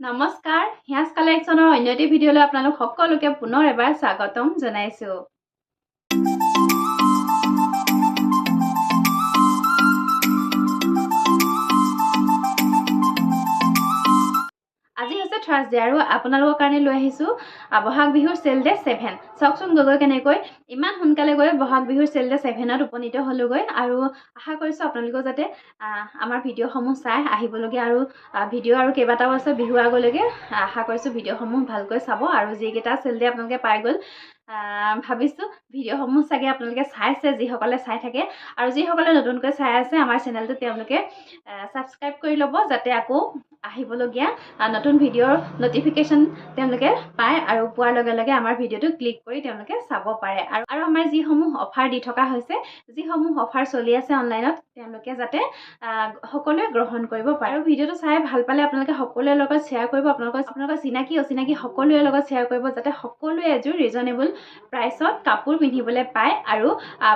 নমস্কাৰ হিয়াজ কালেকশ্যনৰ অন্য এটি ভিডিঅ'লৈ আপোনালোক সকলোকে পুনৰ এবাৰ স্বাগতম জনাইছো। আজি হৈছে থাৰ্সডে আৰু আপোনালোকৰ কাৰণে লৈ আহিছো বহাগ বিহুৰ সেল ডে 7। চাওকচোন গগৈ কেনেকৈ ইমান সোনকালে গৈ বহাগ বিহুৰ সেল ডে 7ত উপনীত হলগৈ আৰু আশা কৰিছো আপোনালোকে যাতে আমাৰ ভিডিঅ'সমূহ চাই আহিবলগীয়া আৰু ভিডিঅ' আৰু কেইবাটাও আছে বিহু আগলৈকে আশা কৰিছো ভিডিঅ'সমূহ ভালকৈ চাব আৰু যিকেইটা সেল ডে আপোনালোকে পাই গ'ল ভাবিছো ভিডিঅ'সমূহ চাগে আপোনালোকে চাইছে যিসকলে চাই থাকে আৰু যিসকলে নতুনকৈ চাই আছে আমাৰ চেনেলটো তেওঁলোকে সাবস্ক্ৰাইব কৰি ল'ব যাতে আকৌ আহিবলগীয়া নতুন ভিডিঅ'ৰ নটিফিকেশ্যন তেওঁলোকে পায় আৰু পোৱাৰ লগে লগে আমাৰ ভিডিঅ'টো ক্লিক কৰি তেওঁলোকে চাব পাৰে আৰু আমাৰ যিসমূহ অফাৰ দি থকা হৈছে যিসমূহ অফাৰ চলি আছে অনলাইনত তেওঁলোকে যাতে সকলোৱে গ্ৰহণ কৰিব পাৰে আৰু ভিডিঅ'টো চাই ভাল পালে আপোনালোকে সকলোৰে লগত শ্বেয়াৰ কৰিব আপোনালোকৰ চিনাকি অচিনাকি সকলোৰে লগত শ্বেয়াৰ কৰিব যাতে সকলোৱে এযোৰ ৰিজনেবল প্ৰাইচত কাপোৰ পিন্ধিবলৈ পায় আৰু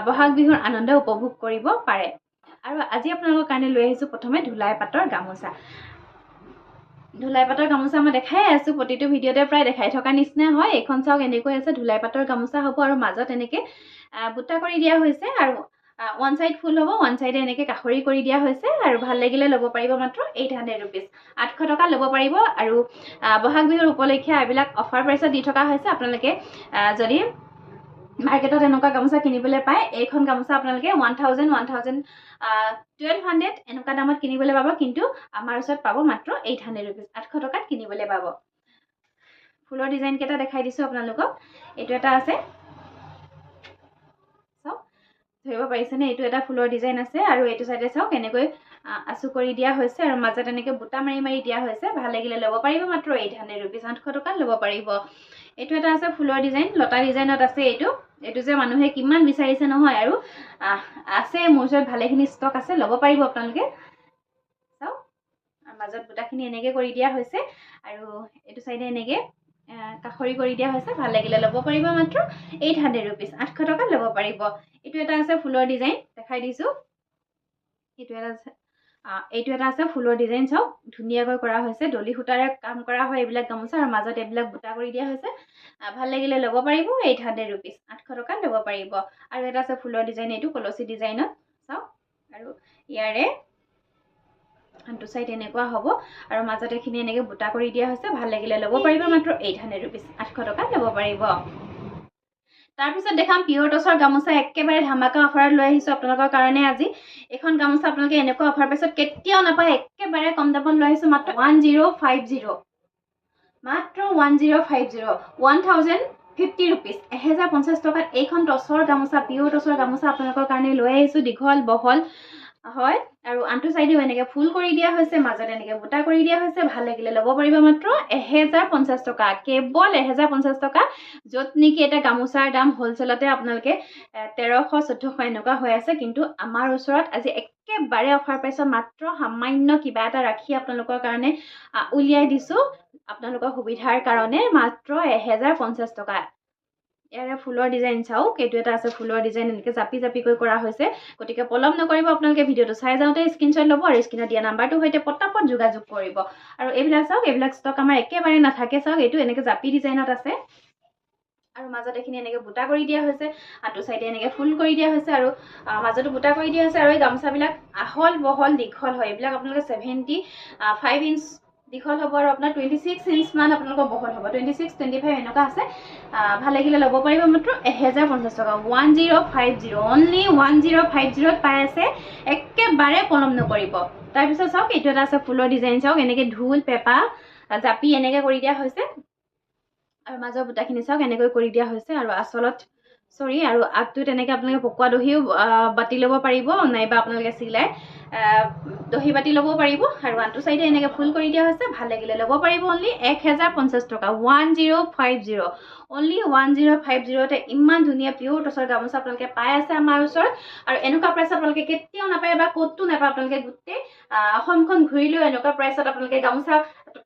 বহাগ বিহুৰ আনন্দ উপভোগ কৰিব পাৰে। আৰু আজি আপোনালোকৰ কাৰণে লৈ আহিছো প্ৰথমে ধুলাই পাটৰ গামোচা। ধুলাই পাটৰ গামোচা মই দেখাই আছো প্ৰতিটো ভিডিঅ'তে প্ৰায় দেখাই থকা নিচিনা হয়। এখন চাওক এনেকৈ আছে ধুলাই পাটৰ গামোচা হ'ব আৰু মাজত এনেকৈ বুটা কৰি দিয়া হৈছে আৰু ওৱান সাইড ফুল হ'ব ওৱান সাইডে এনেকৈ কাখৰি কৰি দিয়া হৈছে আৰু ভাল লাগিলে ল'ব পাৰিব মাত্ৰ 800 rupees 800 টকা ল'ব পাৰিব আৰু বহাগ বিহুৰ উপলক্ষে এইবিলাক অফাৰ প্ৰাইচত দি থকা হৈছে। আপোনালোকে যদি মাৰ্কেটত এনেকুৱা গামোচা কিনিবলৈ পায় এইখন গামোচা আপোনালোকে 1200 এনেকুৱা দামত কিনিবলৈ পাব কিন্তু আমাৰ ওচৰত পাব মাত্ৰ 800 rupees 800 টকাত কিনিবলৈ পাব। ফুলৰ ডিজাইন কেইটা দেখাই দিছো আপোনালোকক। এইটো এটা আছে চাওক ধৰিব পাৰিছেনে এইটো এটা ফুলৰ ডিজাইন আছে আৰু এইটো সাইডে চাওক এনেকৈ আঁচু কৰি দিয়া হৈছে আৰু মাজত এনেকৈ বুটা মাৰি মাৰি দিয়া হৈছে। ভাল লাগিলে ল'ব পাৰিব মাত্ৰ 800 rupees 800 টকাত ল'ব পাৰিব। এইটো এটা আছে ফুলৰ ডিজাইন লতা ডিজাইনত আছে এইটো যে মানুহে কিমান বিচাৰিছে নহয় আৰু আছে মোৰ ওচৰত ভালেখিনি ষ্টক আছে ল'ব পাৰিব আপোনালোকে। চাওক মাজত বুটাখিনি এনেকৈ কৰি দিয়া হৈছে আৰু এইটো সাইডে এনেকৈ কাখৰি কৰি দিয়া হৈছে। ভাল লাগিলে ল'ব পাৰিব মাত্ৰ 800 rupees 800 টকাত ল'ব পাৰিব। এইটো এটা আছে ফুলৰ ডিজাইন দেখাই দিছো। এইটো এটা আছে ফুলৰ ডিজাইন চাওক ধুনীয়াকৈ কৰা হৈছে দলি সূতাৰে কাম কৰা হয় এইবিলাক গামোচা আৰু মাজত এইবিলাক বুটা কৰি দিয়া হৈছে। ভাল লাগিলে ল'ব পাৰিব 800 rupees 800 টকাত ল'ব পাৰিব। আৰু এটা আছে ফুলৰ ডিজাইন এইটো কলচি ডিজাইনত চাওক আৰু ইয়াৰে আনটো সাইড এনেকুৱা হ'ব আৰু মাজত এখিনি এনেকৈ বুটা কৰি দিয়া হৈছে। ভাল লাগিলে ল'ব পাৰিব মাত্ৰ 800 rupees 800 টকাত ল'ব পাৰিব। তাৰপিছত দেখাম পিয়ৰ টছৰ গামোচা একেবাৰে ধামাকা অফাৰত লৈ আহিছো আপোনালোকৰ কাৰণে আজি। এখন গামোচা আপোনালোকে এনেকুৱা অফাৰ পাইছত কেতিয়াও নাপায় একেবাৰে কম দামত লৈ আহিছো মাত্ৰ 1050 মাত্ৰ 1050 1050 rupees 1050 টকাত এইখন টছৰ গামোচা পিয়ৰ টছৰ গামোচা আপোনালোকৰ কাৰণে লৈ আহিছো। দীঘল বহল হয় আৰু আনটো সাইডেও এনেকৈ ফুল কৰি দিয়া হৈছে মাজত এনেকৈ বুটা কৰি দিয়া হৈছে। ভাল লাগিলে ল'ব পাৰিব মাত্ৰ 1050 টকা কেৱল 1050 টকা। য'ত নেকি এটা গামোচাৰ দাম হোলচেলতে আপোনালোকে 1300-1400 এনেকুৱা হৈ আছে কিন্তু আমাৰ ওচৰত আজি একেবাৰে অফাৰ প্ৰাইচত মাত্ৰ সামান্য কিবা এটা ৰাখি আপোনালোকৰ কাৰণে উলিয়াই দিছো আপোনালোকৰ সুবিধাৰ কাৰণে মাত্ৰ 1050 টকা। ইয়াৰে ফুলৰ ডিজাইন চাওক এইটো এটা আছে ফুলৰ ডিজাইন এনেকৈ জাপি জাপিকৈ কৰা হৈছে। গতিকে পলম নকৰিব আপোনালোকে ভিডিঅ'টো চাই যাওঁতে স্ক্ৰীনশ্বট ল'ব আৰু স্ক্ৰীনত দিয়া নাম্বাৰটোৰ সৈতে পটাপট যোগাযোগ কৰিব। আৰু এইবিলাক চাওক এইবিলাক ষ্টক আমাৰ একেবাৰে নাথাকে চাওক এইটো এনেকৈ জাপি ডিজাইনত আছে আৰু মাজত এখিনি এনেকৈ বুটা কৰি দিয়া হৈছে আনটো সাইডে এনেকৈ ফুল কৰি দিয়া হৈছে আৰু মাজতো বুটা কৰি দিয়া হৈছে। আৰু এই গামোচাবিলাক আহল বহল দীঘল হয় এইবিলাক আপোনালোকে 75 ইঞ্চ দীঘল হ'ব আৰু আপোনাৰ 26 ইঞ্চ মান আপোনালোকৰ বহল হ'ব 26-25 এনেকুৱা আছে। ভাল লাগিলে ল'ব পাৰিব মাত্ৰ 1050 টকা 1050 অনলি 1050ত পাই আছে একেবাৰে পলম নকৰিব। তাৰপিছত চাওক এইটো এটা আছে ফুলৰ ডিজাইন চাওক এনেকৈ ঢোল পেঁপা জাপি এনেকৈ কৰি দিয়া হৈছে আৰু মাজৰ বুটাখিনি চাওক এনেকৈ কৰি দিয়া হৈছে আৰু আচলত আৰু আগটোত এনেকৈ আপোনালোকে পকোৱা দহিও বাতি ল'ব পাৰিব নাইবা আপোনালোকে চিলাই দহি বাতি ল'ব পাৰিব আৰু আনটো সাইডে এনেকৈ ফুল কৰি দিয়া হৈছে। ভাল লাগিলে ল'ব পাৰিব অনলি 1050 টকা 1050 অনলি 1050তে ইমান ধুনীয়া পিয়ৰ টছৰ গামোচা আপোনালোকে পাই আছে আমাৰ ওচৰত। আৰু এনেকুৱা প্ৰাইচত আপোনালোকে কেতিয়াও নাপায় বা ক'তো নাপায়। আপোনালোকে গোটেই অসমখন ঘূৰিলেও এনেকুৱা প্ৰাইচত আপোনালোকে গামোচা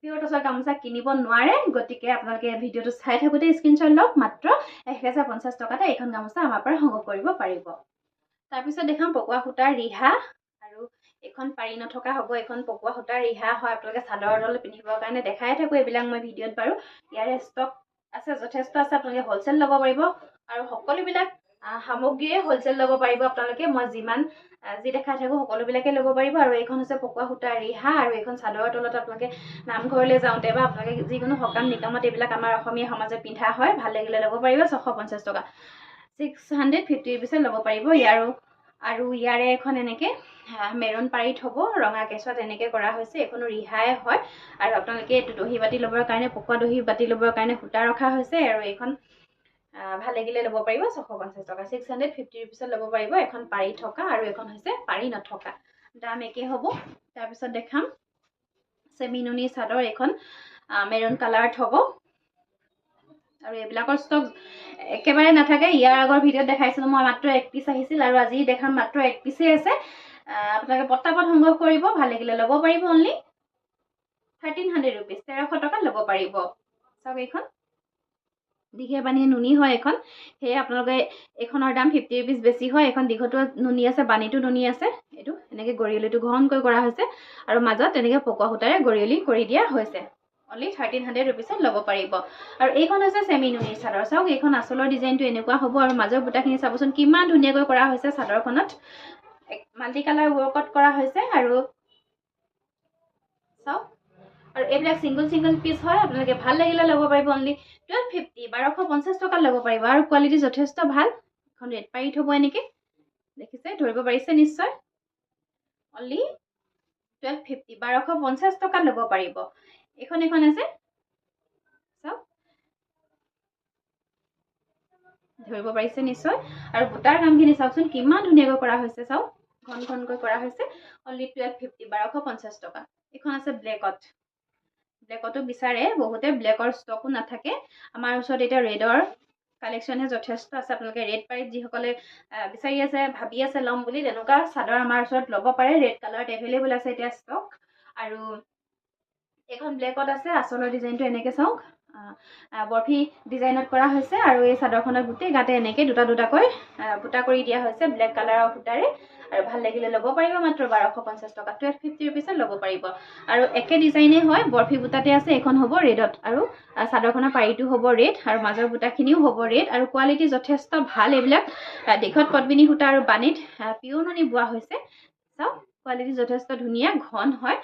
পিয়ৰ টছৰ গামোচা কিনিব নোৱাৰে। গতিকে আপোনালোকে ভিডিঅ'টো চাই থাকোঁতে স্ক্ৰীনশ্বট লওক মাত্ৰ 1050 টকাতে এইখন গামোচা আমাৰ পৰা সংগ্ৰহ কৰিব পাৰিব। তাৰপিছত দেখাম পকোৱা সূতাৰ ৰিহা আৰু এখন পাৰি নথকা হ'ব, এখন পকোৱা সূতাৰ ৰিহা হয়, আপোনালোকে চাদৰৰ তলত পিন্ধিবৰ কাৰণে দেখাই থাকোঁ এইবিলাক মই ভিডিঅ'ত বাৰু। ইয়াৰে ষ্টক আছে, যথেষ্ট আছে, আপোনালোকে হ'লচেল ল'ব পাৰিব আৰু সকলোবিলাক সামগ্ৰীয়ে হ'লচেল ল'ব পাৰিব আপোনালোকে। মই যিমান যি দেখাই থাকোঁ সকলোবিলাকে ল'ব পাৰিব। আৰু এইখন হৈছে পকোৱা সূতাৰ ৰিহা আৰু এইখন চাদৰৰ তলত আপোনালোকে নামঘৰলৈ যাওঁতে বা আপোনালোকে যিকোনো সকাম নিকামত এইবিলাক আমাৰ অসমীয়া সমাজত পিন্ধা হয়, ভাল লাগিলে ল'ব পাৰিব। 650 টকা, 650 ৰুপিছত ল'ব পাৰিব। আৰু ইয়াৰে এখন এনেকৈ মেৰুন পাৰি থ'ব, ৰঙা কেঁচুৱাত এনেকৈ কৰা হৈছে। এইখনো ৰিহাই হয় আৰু আপোনালোকে এইটো দহি বাতি ল'বৰ কাৰণে, পকোৱা দহি বাতি ল'বৰ কাৰণে সূতা ৰখা হৈছে। আৰু এইখন ভাল লাগিলে ল'ব পাৰিব 650 টকা, 650 ৰুপিছত ল'ব পাৰিব। এখন পাৰি থকা আৰু এখন হৈছে পাৰি নথকা, দাম একেই হ'ব। তাৰপিছত দেখাম চেমি নুনি চাদৰ, এইখন মেৰুন কালাৰত হ'ব আৰু এইবিলাকৰ ষ্টক একেবাৰে নাথাকে। ইয়াৰ আগৰ ভিডিঅ'ত দেখাইছিলোঁ মই মাত্ৰ 1 পিচ আহিছিল আৰু আজি দেখাম মাত্ৰ 1 পিচেই আছে। আপোনালোকে পটাপট সংগ্ৰহ কৰিব, ভাল লাগিলে ল'ব পাৰিব। অনলি 1300 ৰুপিজ, 1300 টকাত ল'ব পাৰিব। চাওক এইখন দীঘে বানী নুনি হয় এইখন, সেয়ে আপোনালোকে এইখনৰ দাম 50 ৰুপিজ বেছি হয়। এইখন দীঘতো নুনি আছে, বানীটো নুনি আছে। এইটো এনেকৈ গৰিয়লিটো ঘনকৈ কৰা হৈছে আৰু মাজত তেনেকৈ পকোৱা সূতাৰে গৰিয়লি কৰি দিয়া হৈছে। অনলি 1300 ৰুপিছত ল'ব পাৰিব। আৰু এইখন হৈছে চেমি নুনিৰ চাদৰ। চাওক এইখন আঁচলৰ ডিজাইনটো এনেকুৱা হ'ব আৰু মাজৰ বুটাখিনি চাবচোন কিমান ধুনীয়াকৈ কৰা হৈছে। চাদৰখনত মাল্টি কালাৰ ৱৰ্কত কৰা হৈছে আৰু চাওক, আৰু এইবিলাক ছিংগল পিচ হয়, আপোনালোকে ভাল লাগিলে ল'ব পাৰিব। অনলি 1250, 1250 টকাত ল'ব পাৰিব আৰু কোৱালিটি যথেষ্ট ভাল। এখন ৰেড পাৰি থ'ব এনেকৈ, দেখিছে, ধৰিব পাৰিছে নিশ্চয়। অনলি 1250, 1250 টকাত ল'ব পাৰিব। এখন আছে, চাওক, ধৰিব পাৰিছে নিশ্চয়। আৰু বুটাৰ কামখিনি চাওকচোন কিমান ধুনীয়াকৈ কৰা হৈছে। চাওক ঘনকৈ কৰা হৈছে। অনলি 1250, 1250 টকা। এইখন আছে ব্লেকতো বিচাৰে বহুতে, ব্লেকৰ ষ্টকো নাথাকে আমাৰ ওচৰত। এতিয়া ৰেডৰ কালেকশ্যনহে যথেষ্ট আছে। আপোনালোকে ৰেড পাৰিত যিসকলে বিচাৰি আছে, ভাবি আছে ল'ম বুলি, তেনেকুৱা চাদৰ আমাৰ ওচৰত ল'ব পাৰে। ৰেড কালাৰত এভেইলেবল আছে এতিয়া ষ্টক। আৰু এইখন ব্লেকত আছে। আঁচলৰ ডিজাইনটো এনেকৈ চাওক, বৰফি ডিজাইনত কৰা হৈছে আৰু এই চাদৰখনত গোটেই গাতে এনেকৈ দুটাকৈ বুটা কৰি দিয়া হৈছে ব্লেক কালাৰৰ সূতাৰে। আৰু ভাল লাগিলে ল'ব পাৰিব মাত্ৰ 1250 টকা, 1250 ৰুপিছত ল'ব পাৰিব। আৰু একে ডিজাইনে হয়, বৰফি বুটাতে আছে। এইখন হ'ব ৰেডত আৰু চাদৰখনৰ পাৰিটো হ'ব ৰেড আৰু মাজৰ বুটাখিনিও হ'ব ৰেড আৰু কোৱালিটি যথেষ্ট ভাল। এইবিলাক দীঘত পদ্মিনী সূতা আৰু বানীত পিয়ৰ নুনি বোৱা হৈছে। চাওক কোৱালিটি যথেষ্ট ধুনীয়া, ঘন হয়,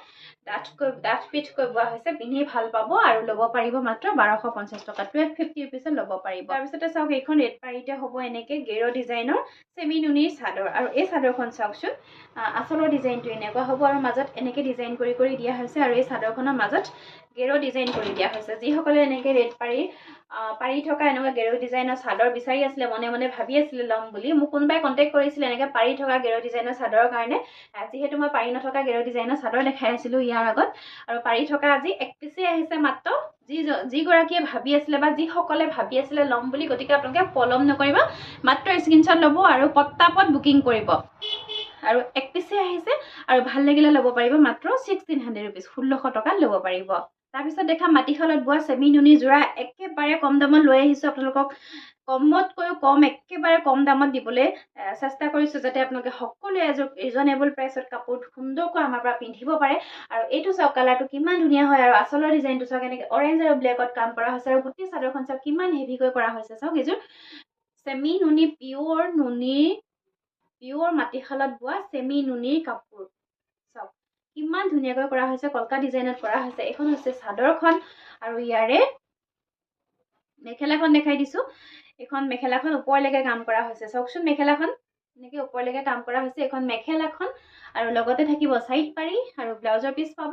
ডাঠ পিঠকৈ বোৱা হৈছে। পিন্ধি ভাল পাব আৰু ল'ব পাৰিব মাত্ৰ 1250 টকা, 1250 ৰুপিছত ল'ব পাৰিব। তাৰপিছতে চাওক এইখন ৰেড পাৰিতে হ'ব এনেকৈ গেৰ ডিজাইনৰ চেমি নুনিৰ চাদৰ। আৰু এই চাদৰখন চাওকচোন, আঁচলৰ ডিজাইনটো এনেকুৱা হ'ব আৰু মাজত এনেকৈ ডিজাইন কৰি দিয়া হৈছে। আৰু এই চাদৰখনৰ মাজত গেৰ ডিজাইন কৰি দিয়া হৈছে। যিসকলে এনেকৈ ৰেড পাৰি থকা এনেকুৱা গেৰ ডিজাইনৰ চাদৰ বিচাৰি আছিলে, মনে মনে ভাবি আছিলে ল'ম বুলি, মোক কোনোবাই কণ্টেক্ট কৰিছিলে এনেকৈ পাৰি থকা গেৰ ডিজাইনৰ চাদৰৰ কাৰণে। যিহেতু মই পাৰি নথকা গেৰ ডিজাইনৰ চাদৰ দেখাই আছিলোঁ ইয়াৰ আগত, আৰু পাৰি থকা আজি 1 পিচেই আহিছে মাত্ৰ। যিগৰাকীয়ে ভাবি আছিলে বা যিসকলে ভাবি আছিলে ল'ম বুলি, গতিকে আপোনালোকে পলম নকৰিব, মাত্ৰ স্ক্ৰীনশ্বট ল'ব আৰু পটাপট বুকিং কৰিব। আৰু 1 পিচেই আহিছে আৰু ভাল লাগিলে ল'ব পাৰিব মাত্ৰ 1600 ৰুপিজ, 1600 টকাত ল'ব পাৰিব। তাৰপিছত দেখা মাটিশালত বোৱা চেমি নুনি যোৰা, একেবাৰে কম দামত লৈ আহিছোঁ আপোনালোকক। কমতকৈও কম, একেবাৰে কম দামত দিবলৈ চেষ্টা কৰিছোঁ, যাতে আপোনালোকে সকলোৱে এযোৰ ৰিজনেবল প্ৰাইচত কাপোৰ সুন্দৰকৈ আমাৰ পৰা পিন্ধিব পাৰে। আৰু এইটো চাওক কালাৰটো কিমান ধুনীয়া হয়। আৰু আঁচলৰ ডিজাইনটো চাওক এনেকৈ অৰেঞ্জ আৰু ব্লেকত কাম কৰা হৈছে। আৰু গোটেই চাদৰখন চাওক কিমান হেভিকৈ কৰা হৈছে। চাওক এইযোৰ চেমি নুনি, পিয়ৰ মাটিশালত বোৱা চেমি নুনিৰ কাপোৰ। চাওক কিমান ধুনীয়াকৈ কৰা হৈছে, কলকা ডিজাইনত কৰা হৈছে। এইখন হৈছে চাদৰখন আৰু ইয়াৰে মেখেলাখন দেখাই দিছোঁ। এইখন মেখেলাখন ওপৰলৈকে কাম কৰা হৈছে। চাওকচোন মেখেলাখন এনেকৈ ওপৰলৈকে কাম কৰা হৈছে। এইখন মেখেলাখন আৰু লগতে থাকিব চাইড পাৰি আৰু ব্লাউজৰ পিচ পাব।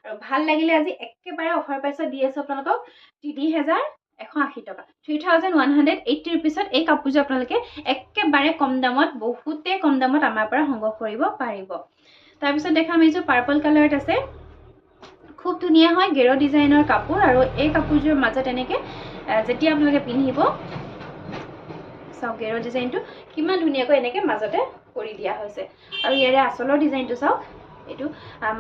আৰু ভাল লাগিলে আজি একেবাৰে অফাৰ প্ৰাইচত দি আছোঁ আপোনালোকক 3180 টকা, 3180 ৰুপিছত এই কাপোৰযোৰ আপোনালোকে একেবাৰে কম দামত, বহুতেই কম দামত আমাৰ পৰা সংগ্ৰহ কৰিব পাৰিব। তাৰপিছত দেখাম এইযোৰ পাৰ্পল কালাৰত আছে, খুব ধুনীয়া হয়, গেৰ ডিজাইনৰ কাপোৰ। আৰু এই কাপোৰযোৰ মাজত এনেকৈ যেতিয়া আপোনালোকে পিন্ধিব, চাওক গেৰ ডিজাইনটো কিমান ধুনীয়াকৈ এনেকৈ মাজতে কৰি দিয়া হৈছে। আৰু ইয়াৰে আঁচলৰ ডিজাইনটো চাওক, এইটো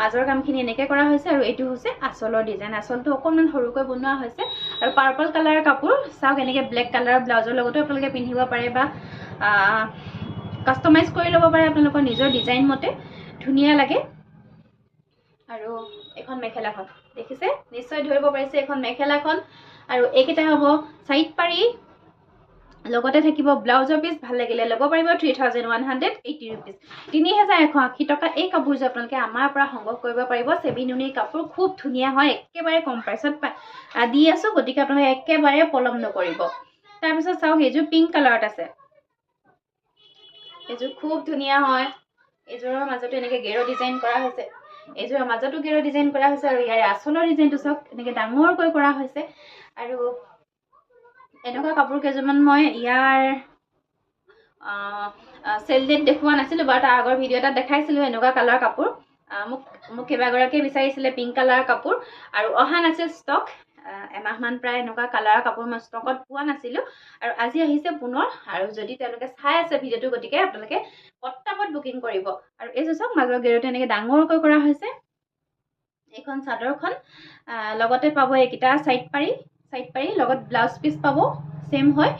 মাজৰ কামখিনি এনেকৈ কৰা হৈছে। আৰু এইটো হৈছে আঁচলৰ ডিজাইন, আঁচলটো অকণমান সৰুকৈ বনোৱা হৈছে। আৰু পাৰ্পল কালাৰৰ কাপোৰ চাওক, এনেকৈ ব্লেক কালাৰৰ ব্লাউজৰ লগতো আপোনালোকে পিন্ধিব পাৰে বা কাষ্টমাইজ কৰি ল'ব পাৰে আপোনালোকৰ নিজৰ ডিজাইন মতে। ধুনীয়া লাগে আৰু এখন মেখেলাখন দেখিছে নিশ্চয় ধৰিব পাৰিছে এখন মেখেলাখন আৰু এইকেইটা হ'ব সাইড পাৰি লগতে থাকিব ব্লাউজৰ পিস ভাল লাগিলে ল'ব পাৰিব 3180 रुपीस 3180 টকা এই কাপোৰযোৰ আপোনালোকে আমাৰ পৰা সংগ্ৰহ কৰিব পাৰিব চেবিনুনিৰ কাপোৰ খুব ধুনীয়া হয় একেবাৰে কম প্ৰাইসত দি আছো গতিকে আপোনালোকে একেবাৰে পলম নকৰিব তাৰ পিছত চাওক এইযোৰ পিংক কালাৰত আছে এইযোৰ খুব ধুনীয়া হয় এইযোৰৰ মাজতো এনেকে গেৰো ডিজাইন কৰা হৈছে এইযোৰৰ মাজতো গেৰো ডিজাইন কৰা হৈছে আৰু ইয়াৰ আচলৰ ডিজাইনটো চাওক এনেকে ডাঙৰকৈ কৰা হৈছে আৰু এনেকুৱা কাপোৰ কেইজনমান মই ইয়াৰ সেল ডেট দেখুৱা নাছিলো বাট আগৰ ভিডিও এটা দেখাইছিলো এনেকুৱা কালাৰ কাপোৰ মোক কেইবাগৰাকী বিচাৰিছিলে পিংক কালাৰ কাপোৰ আৰু অহা নাছিল ষ্টক এমাহ মান প্ৰায় এনেকুৱা কালাৰ কাপোৰ মই ষ্টকত পোৱা নাছিলো আৰু আজি আহিছে পুনৰ আৰু যদি তেওঁলোকে চাই আছে ভিডিওটো গতিকে আপোনালোকে পটাপট বুকিং কৰিব আৰু এই যে চাওক মাজৰ গেৰটো এনেকে ডাঙৰকৈ কৰা হৈছে এখন চাদৰখন লগতে পাব এইকিটা সাইড পাৰি লগত ব্লাউজ পিস পাব সেম হয়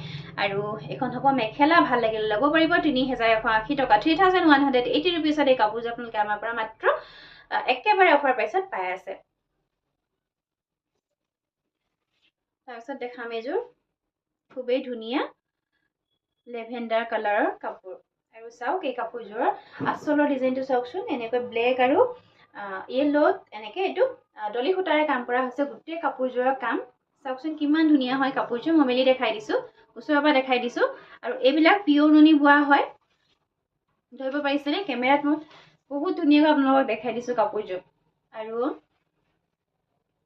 আৰু এখন হ'ব মেখেলা ভাল লাগিলে ল'ব পাৰিব 3180 টকা 3180 रुपीस এই কাপোৰযোৰ আপোনালোকে আমাৰ পৰা মাত্ৰ একেবাৰে অফাৰ প্ৰাইসত পাই আছে তাৰপিছত দেখাম এইযোৰ খুবেই ধুনীয়া লেভেণ্ডাৰ কালাৰৰ কাপোৰ আৰু চাওক এই কাপোৰযোৰৰ আচলৰ ডিজাইনটো চাওকচোন এনেকৈ ব্লেক আৰু ইয়েলোত এনেকে এইটো ডলি সূতাৰে কাম কৰা হৈছে গোটেই কাপোৰযোৰৰ কাম চাওকচোন কিমান ধুনীয়া হয় কাপোৰযোৰ মই মেলি দেখাই দিছো ওচৰৰ পৰা দেখাই দিছো আৰু এইবিলাক পিয়ৰ নুনি বোৱা হয় ধৰিব পাৰিছেনে কেমেৰাত মই বহুত ধুনীয়াকৈ আপোনালোকক দেখাই দিছো কাপোৰযোৰ আৰু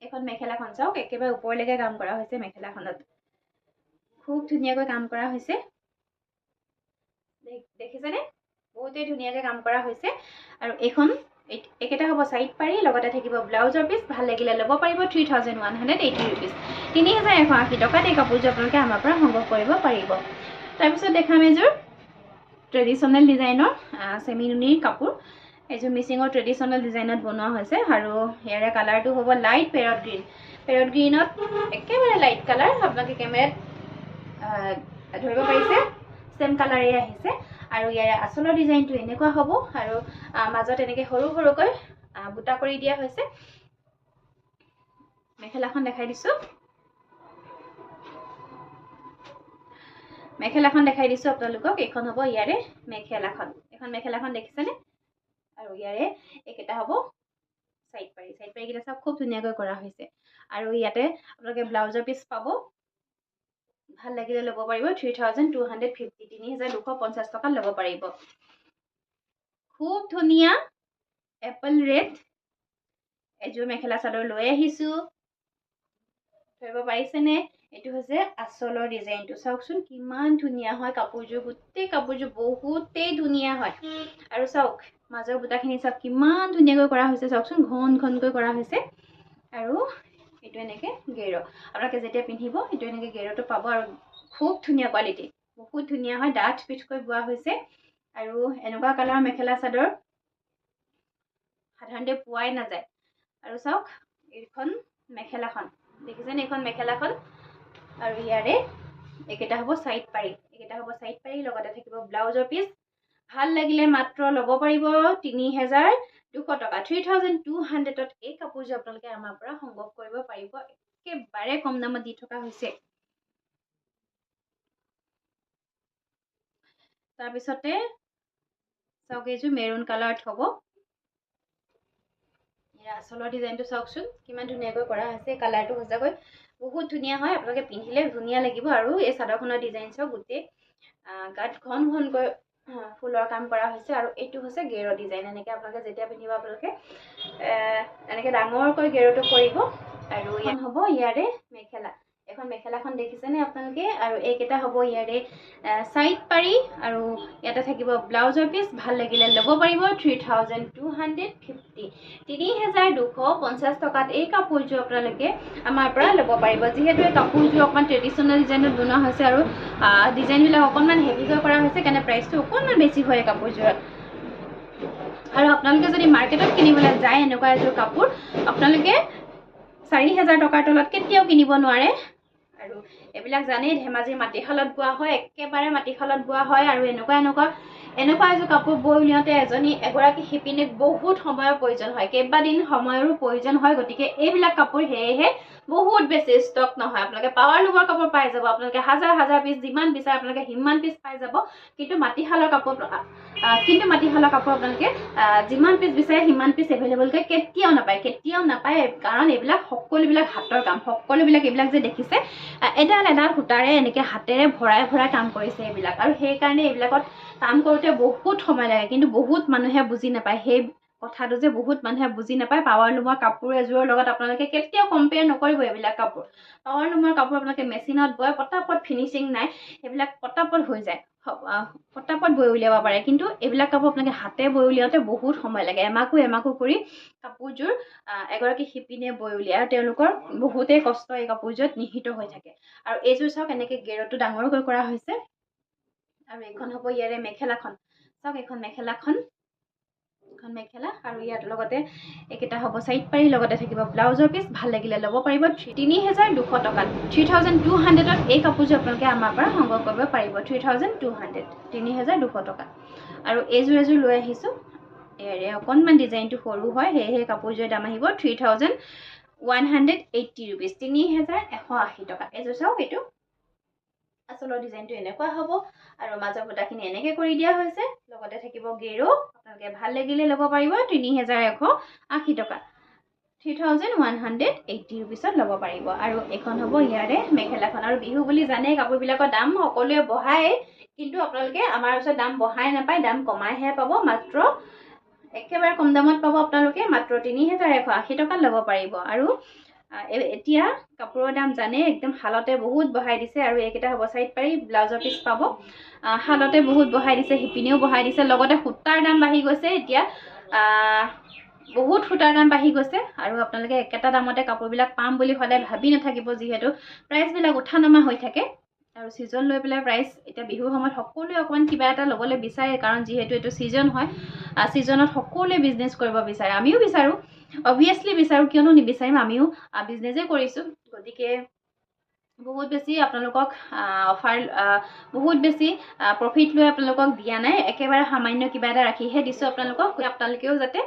এখন মেখেলাখন চাওক একেবাৰে ওপৰলৈকে কাম কৰা হৈছে মেখেলাখনত খুব ধুনীয়াকৈ কাম কৰা হৈছে দেখিছেনে বহুতেই ধুনীয়াকৈ কাম কৰা হৈছে আৰু এখন একেটা হ'ব সাইড পাৰি লগতে থাকিব ব্লাউজৰ পিস ভাল লাগিলে ল'ব পাৰিব 3180 रुपीस 3180 টকাত এই কাপোৰযোৰ আপোনালোকে আমাৰ পৰা সংগ্ৰহ কৰিব পাৰিব তাৰপিছত দেখাম এযোৰ ট্ৰেডিশনেল ডিজাইনৰ চেমিনুনিৰ কাপোৰ এযোৰ মিচিঙৰ ট্ৰেডিশনেল ডিজাইনত বনোৱা হৈছে আৰু ইয়াৰে কালাৰটো হ'ব লাইট পেৰট গ্ৰীনত একেবাৰে লাইট কালাৰ আপোনালোকে কেমেৰাত ধৰিব পাৰিছে সেম কালাৰে আহিছে আৰু ইয়াৰে আচলৰ ডিজাইনটো এনেকুৱা হ'ব আৰু মাজত এনেকে সৰু সৰুকৈ বুটা কৰি দিয়া হৈছে মেখেলাখন দেখাই দিছো আপোনালোকক এখন হ'ব ইয়াৰে এখন মেখেলাখন দেখিছেনে আৰু ইয়াৰে একেটা হ'ব সাইড পাৰি কিটা সব খুব ধুনীয়াকৈ কৰা হৈছে আৰু ইয়াতে আপোনালোকে ব্লাউজৰ পিস পাব ভাল লাগিলে ল'ব পাৰিব 3250 3250 টকা ল'ব পাৰিব খুব ধুনীয়া এপল ৰেড এযোৰ মেখেলা চাদৰ লৈ আহিছো ধৰিব পাৰিছেনে এটো হৈছে আচলৰ ডিজাইনটো চাওকচোন কিমান ধুনীয়া হয় কাপোৰযোৰ গোটেই কাপোৰযোৰ বহুতেই ধুনীয়া হয় আৰু চাওক মাজৰ বুটাখিনি চাওক কিমান ধুনীয়াকৈ কৰা হৈছে চাওকচোন ঘনকৈ কৰা হৈছে আৰু এটো এনেকে গেৰো আপোনালোকে যেতিয়া পিন্ধিব এটো এনেকে গেৰোটো পাব আৰু খুব ধুনীয়া কোৱালিটি বহুত ধুনীয়া হয় ডাঠ পিঠকৈ বোৱা হৈছে আৰু এনেকুৱা কালাৰ মেখেলা চাদৰ সাধাৰণতে পোৱাই নাযায় আৰু চাওক এইখন মেখেলাখন দেখিছেনে এইখন মেখেলাখন আৰু ইয়াৰে একেটা হ'ব সাইড পাৰি লগতে থাকিব ব্লাউজৰ পিস ভাল লাগিলে মাত্ৰ ল'ব পাৰিব 3200 টকা 3200ত এই কাপোৰযোৰ আপোনালোকে আমাৰ পৰা সংগ্ৰহ কৰিব পাৰিব একেবাৰে কম দামত দি থকা হৈছে তাৰ পিছতে চাওক এইযোৰ মেৰুন কালাৰত হ'ব ইয়াৰ আচলৰ ডিজাইনটো চাওকচোন কিমান ধুনীয়াকৈ কৰা হৈছে কালাৰটো সজাকৈ বহুত ধুনীয়া হয় আপোনালোকে পিন্ধিলে ধুনীয়া লাগিব আৰু এই চাদৰখনৰ ডিজাইন চাওক গোটেই গাত ঘনকৈ ফুলৰ কাম কৰা হৈছে আৰু এইটো হৈছে গেৰো ডিজাইন এনেকে আপোনালোকে যেতিয়া পিন্ধিব আপোনালোকে এনেকে ডাঙৰকৈ গেৰোটো কৰিব আৰু ইয়াত হ'ব ইয়াৰে এখন মেখেলাখন দেখিছেনে আপোনালোকে আৰু এইকেইটা হ'ব ইয়াৰে সাইড পাৰি আৰু ইয়াতে থাকিব ব্লাউজৰ পিস ভাল লাগিলে ল'ব পাৰিব 3250 3250 টকাত এই কাপোৰযোৰ আপোনালোকে আমাৰ পৰা ল'ব পাৰিব যিহেতু এই কাপোৰযোৰ অকমান ট্ৰেডিশনেল ডিজাইনত বনোৱা হৈছে আৰু ডিজাইনবিলাক অকনমান হেভিকৈ কৰা হৈছে কাৰণে প্ৰাইসটো অকনমান বেছি হয় কাপোৰযোৰত আৰু আপোনালোকে যদি মাৰ্কেটত কিনিবলৈ যায় এনেকুৱা এযোৰ কাপোৰ আপোনালোকে 4000 টকাৰ তলত কেতিয়াও কিনিব নোৱাৰে আৰু এবিলাক জানেই ধেমাজি মাটিশালত বোৱা হয় একেবাৰে মাটিশালত বোৱা হয় আৰু এনেকুৱা এনেকুৱা এযোৰ কাপোৰ বৈ উলিয়াওঁতে এগৰাকী শিপিনীক বহুত সময়ৰ প্ৰয়োজন হয়, কেইবাদিন সময়ৰো প্ৰয়োজন হয়। গতিকে এইবিলাক কাপোৰ সেয়েহে বহুত বেছি ষ্টক নহয়। আপোনালোকে পাৱাৰ লুমৰ কাপোৰ পাই যাব, আপোনালোকে হাজাৰ হাজাৰ পিচ যিমান বিচাৰে আপোনালোকে সিমান পিচ পাই যাব। কিন্তু মাটিশালৰ কাপোৰ আপোনালোকে যিমান পিচ বিচাৰে সিমান পিচ এভেইলেবলকৈ কেতিয়াও নাপায়। কাৰণ এইবিলাক সকলোবিলাক হাতৰ কাম, সকলোবিলাক এইবিলাক যে দেখিছে এডাল সূতাৰে এনেকৈ হাতেৰে ভৰাই কাম কৰিছে এইবিলাক। আৰু সেইকাৰণে এইবিলাকত কাম কৰোঁতে বহুত সময় লাগে, কিন্তু বহুত মানুহে বুজি নাপায়। সেই কথাটো যে বহুত মানুহে বুজি নাপায়। পাৱাৰ লুমৰ কাপোৰ এযোৰৰ লগত আপোনালোকে কেতিয়াও কম্পেয়াৰ নকৰিব। এইবিলাক কাপোৰ পাৱাৰ লুমৰ কাপোৰ আপোনালোকে মেচিনত বয় পটাপট ফিনিচিং নাই, সেইবিলাক পটাপট হৈ যায়, পটাপট বৈ উলিয়াব পাৰে। কিন্তু এইবিলাক কাপোৰ আপোনালোকে হাতে বৈ উলিয়াওঁতে বহুত সময় লাগে, এমাকো কৰি কাপোৰযোৰ এগৰাকী শিপিনীয়ে বৈ উলিয়ায়। আৰু তেওঁলোকৰ বহুতেই কষ্ট এই কাপোৰযোৰত নিহিত হৈ থাকে। আৰু এইযোৰ চাওক এনেকৈ গেৰটো ডাঙৰকৈ কৰা হৈছে। আৰু এইখন হ'ব ইয়াৰে মেখেলাখন, চাওক এইখন মেখেলাখন, মেখেলা। আৰু ইয়াত লগতে এইকেইটা হ'ব চাইড পাৰি, লগতে থাকিব ব্লাউজৰ পিচ। ভাল লাগিলে ল'ব পাৰিব ৩,২০০ টকাত। 3,200ত এই কাপোৰযোৰ আপোনালোকে আমাৰ পৰা সংগ্ৰহ কৰিব পাৰিব। 3,200 টকা। আৰু এইযোৰ লৈ আহিছোঁ, ইয়াৰে অকণমান ডিজাইনটো সৰু হয়, সেয়েহে কাপোৰযোৰৰ দাম আহিব 3,180 ৰুপিজ, 3,180 টকা। এইযোৰ চাওক, এইটো আচলৰ ডিজাইনটো এনেকুৱা হ'ব। আৰু মাজৰ বুটাখিনি এনেকৈ কৰি দিয়া হৈছে, লগতে থাকিব গেৰো। আপোনালোকে ভাল লাগিলে ল'ব পাৰিব 3,180 টকা, 3,180 ৰুপিজত ল'ব পাৰিব। আৰু এইখন হ'ব ইয়াৰে মেখেলাখন। আৰু বিহু বুলি জানেই কাপোৰবিলাকৰ দাম সকলোৱে বঢ়ায়, কিন্তু আপোনালোকে আমাৰ ওচৰত দাম বঢ়াই নাপায়, দাম কমাইহে পাব। মাত্ৰ একেবাৰে কম দামত পাব আপোনালোকে, মাত্ৰ 3,180 টকাত ল'ব পাৰিব। আৰু এতিয়া কাপোৰৰ দাম জানে, একদম শালতে বহুত বঢ়াই দিছে। আৰু এইকেইটা হ'ব চাইড পাৰি, ব্লাউজৰ পিচ পাব। শালতে বহুত বঢ়াই দিছে, শিপিনীয়েও বঢ়াই দিছে। লগতে সূতাৰ দাম বাঢ়ি গৈছে, এতিয়া বহুত সূতাৰ দাম বাঢ়ি গৈছে। আৰু আপোনালোকে একেটা দামতে কাপোৰবিলাক পাম বুলি সদায় ভাবি নাথাকিব, যিহেতু প্ৰাইচবিলাক উঠা নমা হৈ থাকে। আৰু ছিজন লৈ পেলাই প্ৰাইচ, এতিয়া বিহুৰ সময়ত সকলোৱে অকণমান কিবা এটা ল'বলৈ বিচাৰে, কাৰণ যিহেতু এইটো ছিজন হয়। ছিজনত সকলোৱে বিজনেছ কৰিব বিচাৰে, আমিও বিচাৰোঁ, অবভিয়াছলি বিচাৰোঁ, কিয়নো নিবিচাৰিম, আমিও বিজনেছেই কৰিছোঁ। গতিকে বহুত বেছি আপোনালোকক অফাৰ, বহুত বেছি প্ৰফিট লৈ আপোনালোকক দিয়া নাই, একেবাৰে সামান্য কিবা এটা ৰাখিহে দিছোঁ আপোনালোকক। আপোনালোকেও যাতে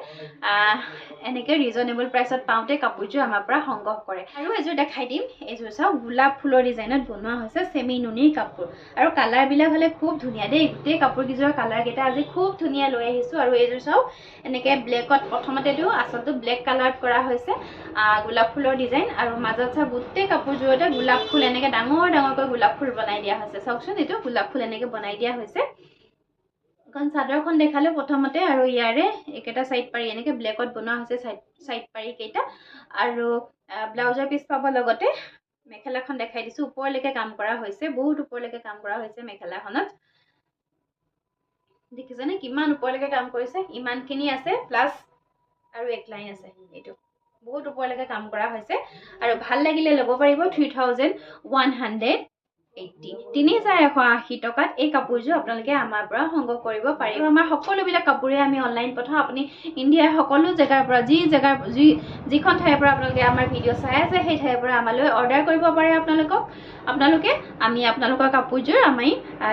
এনেকৈ ৰিজনেবল প্ৰাইচত পাওঁতে কাপোৰযোৰ আমাৰ পৰা সংগ্ৰহ কৰে। আৰু এযোৰ দেখাই দিম, এইযোৰ চাওক, গোলাপ ফুলৰ ডিজাইনত বনোৱা হৈছে চেমি নুনিৰ কাপোৰ। আৰু কালাৰবিলাক হ'লে খুব ধুনীয়া দেই, গোটেই কাপোৰকেইযোৰৰ কালাৰকেইটা আজি খুব ধুনীয়া লৈ আহিছোঁ। আৰু এইযোৰ চাওক, এনেকৈ ব্লেকত প্ৰথমতেতো আচলতে ব্লেক কালাৰত কৰা হৈছে গোলাপ ফুলৰ ডিজাইন। আৰু মাজত চাওক, গোটেই কাপোৰযোৰতে গোলাপ ফুল এনেকৈ ডাঙৰকৈ গোলাপ ফুল বনাই দিয়া হৈছে। চাওকচোন, এইটো গোলাপ ফুল এনেকৈ বনাই দিয়া হৈছে। এখন চাদৰখন দেখালোঁ প্ৰথমতে, আৰু ইয়াৰে এইকেইটা চাইড পাৰি এনেকৈ ব্লেকত বনোৱা হৈছে, চাইড পাৰি কেইটা। আৰু ব্লাউজৰ পিচ পাব। লগতে মেখেলাখন দেখাই দিছোঁ, ওপৰলৈকে কাম কৰা হৈছে, বহুত ওপৰলৈকে কাম কৰা হৈছে মেখেলাখনত। দেখিছেনে কিমান ওপৰলৈকে কাম কৰিছে, ইমানখিনি আছে, প্লাছ আৰু এক লাইন আছে। এইটো বহুত ওপৰলৈকে কাম কৰা হৈছে। আৰু ভাল লাগিলে ল'ব পাৰিব 3,180, 3,180 টকাত এই কাপোৰযোৰ আপোনালোকে আমাৰ পৰা সংগ্ৰহ কৰিব পাৰিব। আমাৰ সকলোবিলাক কাপোৰে আমি অনলাইন পঠাওঁ। আপুনি ইণ্ডিয়াৰ সকলো জেগাৰ পৰা, যিখন ঠাইৰ পৰা আপোনালোকে আমাৰ ভিডিঅ' চাই আছে, সেই ঠাইৰ পৰা আমালৈ অৰ্ডাৰ কৰিব পাৰে আমি আপোনালোকৰ কাপোৰযোৰ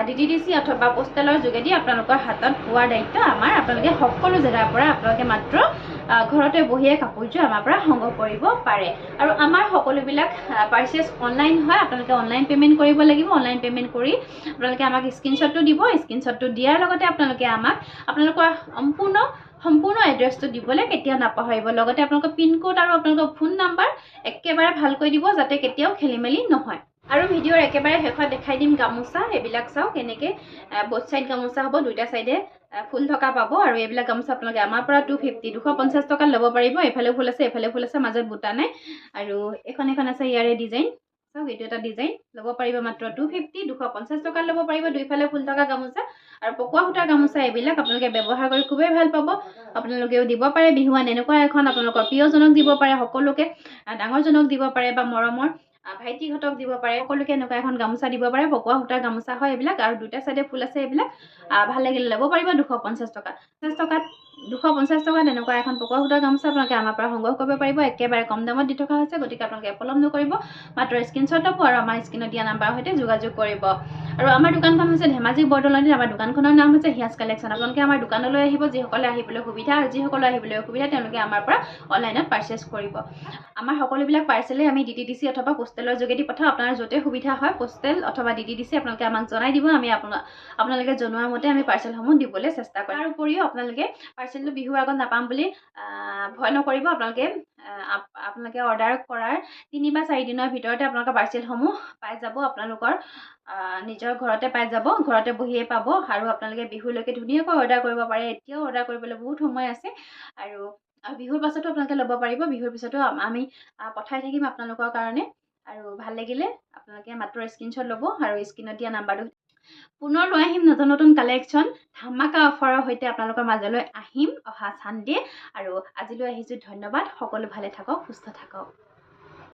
DTDC অথবা পোষ্টেলৰ যোগেদি আপোনালোকৰ হাতত পোৱাৰ দায়িত্ব আমাৰ। আপোনালোকে সকলো জেগাৰ পৰা আপোনালোকে মাত্ৰ ঘৰতে বহিয়ে কাপোৰযোৰ আমাৰ পৰা সংগ্ৰহ কৰিব পাৰে। আৰু আমাৰ সকলোবিলাক পাৰ্চেছ অনলাইন হয়, আপোনালোকে অনলাইন পে'মেণ্ট কৰিব লাগিব। অনলাইন পে'মেণ্ট কৰি আপোনালোকে আমাক স্ক্ৰীনশ্বটটো দিব। স্ক্ৰীনশ্বটটো দিয়াৰ লগতে আপোনালোকে আমাক আপোনালোকৰ সম্পূৰ্ণ এড্ৰেছটো দিবলৈ কেতিয়াও নাপাহৰিব। লগতে আপোনালোকৰ পিনক'ড আৰু আপোনালোকৰ ফোন নাম্বাৰ একেবাৰে ভালকৈ দিব, যাতে কেতিয়াও খেলি মেলি নহয়। আৰু ভিডিঅ'ৰ একেবাৰে শেষত দেখাই দিম গামোচা। এইবিলাক চাওক, এনেকৈ বোথ চাইড গামোচা হ'ব, দুইটা চাইডে ফুল থকা পাব। আৰু এইবিলাক গামোচা আপোনালোকে আমাৰ পৰা 250 টকাত ল'ব পাৰিব। এইফালেও ফুল আছে, এইফালেও ফুল আছে, মাজত বুটা নাই। আৰু এখন আছে ইয়াৰে ডিজাইন, চাওক, এইটো এটা ডিজাইন, ল'ব পাৰিব মাত্ৰ 250 টকাত ল'ব পাৰিব, দুইফালে ফুল থকা গামোচা। আৰু পকোৱা সূতাৰ গামোচা এইবিলাক আপোনালোকে ব্যৱহাৰ কৰি খুবেই ভাল পাব। আপোনালোকেও দিব পাৰে বিহুৱান এনেকুৱা এখন, আপোনালোকৰ প্ৰিয়জনক দিব পাৰে, সকলোকে ডাঙৰজনক দিব পাৰে, বা মৰমৰ ভাইটিহঁতক দিব পাৰে, সকলোকে এনেকুৱা এখন গামোচা দিব পাৰে। পকোৱা সূতাৰ গামোচা হয় এইবিলাক, আৰু দুটা চাইডে ফুল আছে এইবিলাক। ভাল লাগিলে ল'ব পাৰিব 250 টকা। 250 টকাত এনেকুৱা এখন পকোৱা সূতাৰ গামোচা আপোনালোকে আমাৰ পৰা সংগ্ৰহ কৰিব পাৰিব। একেবাৰে কম দামত দি থকা হৈছে, গতিকে আপোনালোকে পলম নকৰিব, মাত্ৰ স্ক্ৰীনশ্বট ল'ব আৰু আমাৰ স্ক্ৰীনত দিয়া নাম্বাৰৰ সৈতে যোগাযোগ কৰিব। আৰু আমাৰ দোকানখন হৈছে ধেমাজি বৰদলনিত। আমাৰ দোকানখনৰ নাম হৈছে হিয়াজ কালেকশ্যন। আপোনালোকে আমাৰ দোকানলৈ আহিব, যিসকলে আহিবলৈ সুবিধা আৰু যিসকলে আহিবলৈ অসুবিধা তেওঁলোকে আমাৰ পৰা অনলাইনত পাৰ্চেছ কৰিব। আমাৰ সকলোবিলাক পাৰ্চেলেই আমি DTDC অথবা পোষ্টেলৰ যোগেদি পঠাওঁ। আপোনাৰ য'তে সুবিধা হয় পোষ্টেল অথবা DTDC আপোনালোকে আমাক জনাই দিব, আমি আপোনালোকে জনোৱা মতে আমি পাৰ্চেলসমূহ দিবলৈ চেষ্টা কৰিম। তাৰ উপৰিও আপোনালোকে পাৰ্চেলটো বিহুৰ আগত নাপাম বুলি ভয় নকৰিব। আপোনালোকে অৰ্ডাৰ কৰাৰ 3 বা 4 দিনৰ ভিতৰতে আপোনালোকৰ পাৰ্চেলসমূহ পাই যাব। আপোনালোকৰ নিজৰ ঘৰতে পাই যাব, ঘৰতে বহিয়ে পাব। আৰু আপোনালোকে বিহুলৈকে ধুনীয়াকৈ অৰ্ডাৰ কৰিব পাৰে। এতিয়াও অৰ্ডাৰ কৰিবলৈ বহুত সময় আছে, আৰু বিহুৰ পাছতো আপোনালোকে ল'ব পাৰিব। বিহুৰ পিছতো আমি পঠাই থাকিম আপোনালোকৰ কাৰণে। আৰু ভাল লাগিলে আপোনালোকে মাত্ৰ স্ক্ৰীনশ্বট ল'ব আৰু স্ক্ৰীনত দিয়া নাম্বাৰটো। পুনৰ লৈ আহিম নতুন নতুন কালেকশ্যন, ধামাকা অফাৰৰ সৈতে আপোনালোকৰ মাজলৈ আহিম অহা চানডে। আৰু আজিলৈ আহিছোঁ, ধন্যবাদ। সকলো ভালে থাকক, সুস্থ থাকক।